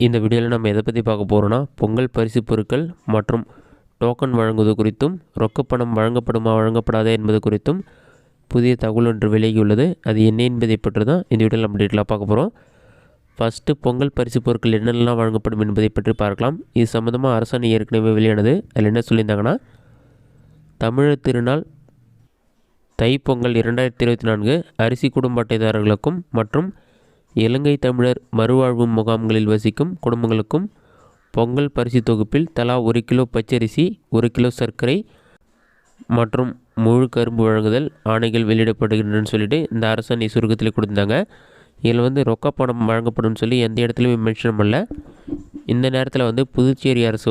இந்த வீடியோவில் நம்ம எதை பற்றி பார்க்க போகிறோன்னா, பொங்கல் பரிசு பொருட்கள் மற்றும் டோக்கன் வழங்குவது குறித்தும் ரொக்கப்பணம் வழங்கப்படுமா வழங்கப்படாதா என்பது குறித்தும் புதிய தகவல் ஒன்று விலகியுள்ளது. அது என்ன என்பதை பற்றி தான் இந்த வீடியோவில் நம்ம டீட்டெயிலாக பார்க்க போகிறோம். ஃபஸ்ட்டு பொங்கல் பரிசு பொருட்கள் என்னென்னலாம் வழங்கப்படும் என்பதை பற்றி பார்க்கலாம். இது சம்மந்தமாக அரசாணை ஏற்கனவே வெளியானது. அதில் என்ன சொல்லியிருந்தாங்கன்னா, தமிழர் திருநாள் தைப்பொங்கல் 2024 அரிசி குடும்ப அட்டைதாரர்களுக்கும் மற்றும் இலங்கை தமிழர் மறுவாழ்வு முகாம்களில் வசிக்கும் குடும்பங்களுக்கும் பொங்கல் பரிசு தொகுப்பில் தலா 1 கிலோ பச்சரிசி, 1 கிலோ சர்க்கரை மற்றும் முழு கரும்பு வழங்குதல் ஆணைகள் வெளியிடப்படுகின்றன சொல்லிட்டு இந்த அரசாணை சுருக்கத்தில் கொடுத்தாங்க. இதில் ரொக்கப்பணம் வழங்கப்படும் சொல்லி எந்த இடத்துலையுமே மென்ஷன் பண்ணல. இந்த நேரத்தில் புதுச்சேரி அரசு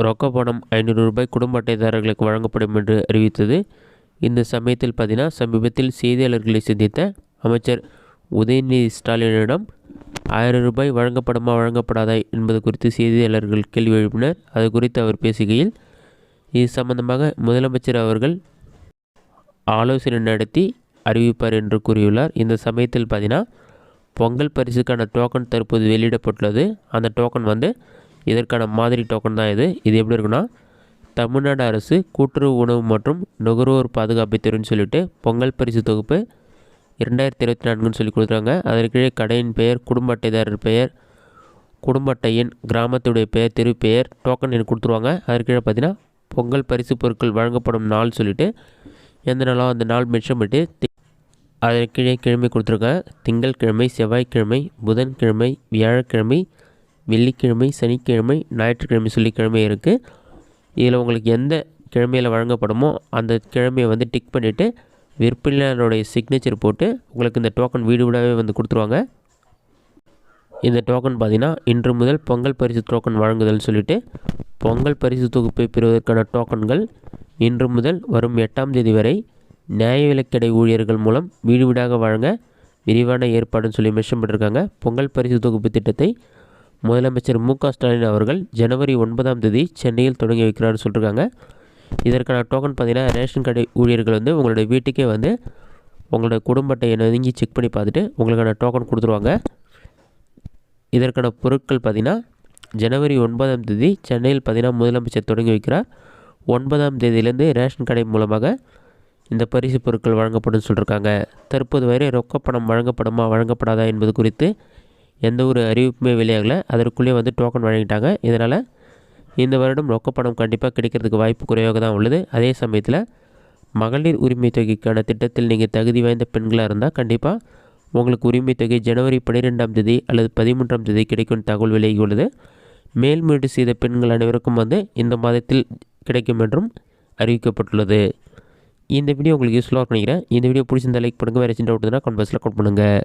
ரொக்கப்பணம் 500 ரூபாய் குடும்ப அட்டைதாரர்களுக்கு வழங்கப்படும் என்று அறிவித்தது. இந்த சமயத்தில் பார்த்தீங்கன்னா, சமீபத்தில் செய்தியாளர்களை சந்தித்த அமைச்சர் உதயநிதி ஸ்டாலினிடம் 1000 ரூபாய் வழங்கப்படுமா வழங்கப்படாதா என்பது குறித்து செய்தியாளர்கள் கேள்வி எழுப்பினர். அது குறித்து அவர் பேசுகையில், இது சம்பந்தமாக முதலமைச்சர் அவர்கள் ஆலோசனை நடத்தி அறிவிப்பார் என்று கூறியுள்ளார். இந்த சமயத்தில் பார்த்தீங்கன்னா, பொங்கல் பரிசுக்கான டோக்கன் தற்போது வெளியிடப்பட்டுள்ளது. அந்த டோக்கன் இதற்கான மாதிரி டோக்கன் தான் இது. இது எப்படி இருக்குன்னா, தமிழ்நாடு அரசு கூட்டுறவு உணவு மற்றும் நுகர்வோர் பாதுகாப்புத்துறைன்னு சொல்லிட்டு பொங்கல் பரிசு தொகுப்பு 2024ன்னு சொல்லி கொடுத்துருக்காங்க. அதற்கு கீழே கடையின் பெயர், குடும்ப அட்டைதாரர் பெயர், குடும்ப அட்டையின், கிராமத்துடைய பெயர், தெரு பெயர், டோக்கன் எனக்கு கொடுத்துருவாங்க. அதற்கு கீழே பார்த்தீங்கன்னா, பொங்கல் பரிசு பொருட்கள் வழங்கப்படும் நாள் சொல்லிவிட்டு எந்த நாளோ அந்த நாள் மென்ஷன் பண்ணிட்டு அதற்கு கீழே கிழமை கொடுத்துருக்காங்க. திங்கட்கிழமை, செவ்வாய்க்கிழமை, புதன்கிழமை, வியாழக்கிழமை, வெள்ளிக்கிழமை, சனிக்கிழமை, ஞாயிற்றுக்கிழமை சொல்லி கிழமை இருக்குது. இதில் உங்களுக்கு எந்த கிழமையில் வழங்கப்படுமோ அந்த கிழமையை டிக் பண்ணிவிட்டு விற்பனையாளருடைய சிக்னேச்சர் போட்டு உங்களுக்கு இந்த டோக்கன் வீடு வீடாகவே கொடுத்துருவாங்க. இந்த டோக்கன் பார்த்திங்கன்னா, இன்று முதல் பொங்கல் பரிசு டோக்கன் வழங்குதல் சொல்லிவிட்டு பொங்கல் பரிசு தொகுப்பை பெறுவதற்கான டோக்கன்கள் இன்று முதல் வரும் 8ஆம் தேதி வரை நியாய விலைக்கடை ஊழியர்கள் மூலம் வீடு வீடாக வழங்க விரிவான ஏற்பாடுன்னு சொல்லி மென்ஷன் பண்ணியிருக்காங்க. பொங்கல் பரிசு தொகுப்பு திட்டத்தை முதலமைச்சர் மு.க. ஸ்டாலின் அவர்கள் ஜனவரி 9ஆம் தேதி சென்னையில் தொடங்கி வைக்கிறான்னு சொல்லியிருக்காங்க. இதற்கான டோக்கன் பார்த்திங்கன்னா, ரேஷன் கடை ஊழியர்கள் உங்களுடைய வீட்டுக்கே உங்களோட குடும்ப அட்டையை நெருங்கி செக் பண்ணி பார்த்துட்டு உங்களுக்கான டோக்கன் கொடுத்துருவாங்க. இதற்கான பொருட்கள் பார்த்திங்கன்னா, ஜனவரி 9ஆம் தேதி சென்னையில் பார்த்திங்கன்னா முதலமைச்சர் தொடங்கி வைக்கிறார். 9ஆம் தேதியிலேருந்து ரேஷன் கடை மூலமாக இந்த பரிசு பொருட்கள் வழங்கப்படும் சொல்லியிருக்காங்க. தற்போது வரை ரொக்கப்பணம் வழங்கப்படுமா வழங்கப்படாதா என்பது குறித்து எந்த ஒரு அறிவிப்புமே வெளியாகலை. அதற்குள்ளேயே டோக்கன் வழங்கிட்டாங்க. இதனால் இந்த வருடம் ரொக்கப்பணம் கண்டிப்பாக கிடைக்கிறதுக்கு வாய்ப்பு குறைவாக தான் உள்ளது. அதே சமயத்தில் மகளிர் உரிமை தொகைக்கான திட்டத்தில் நீங்கள் தகுதி வாய்ந்த பெண்களாக இருந்தால் கண்டிப்பாக உங்களுக்கு உரிமை தொகை ஜனவரி 12ஆம் தேதி அல்லது 13ஆம் தேதி கிடைக்கும் தகவல் விலகி உள்ளது. மேல்முறையீடு செய்த பெண்கள் அனைவருக்கும் இந்த மாதத்தில் கிடைக்கும் என்றும் அறிவிக்கப்பட்டுள்ளது. இந்த வீடியோ உங்களுக்கு யூஸ்ஃபுல்லாக நினைக்கிறேன். இந்த வீடியோ பிடிச்சிருந்தால் லைக் பண்ணுங்கள். வேறு சின்ன டவுட் இருந்தால் கமெண்ட் பாக்ஸில் கமெண்ட் பண்ணுங்கள்.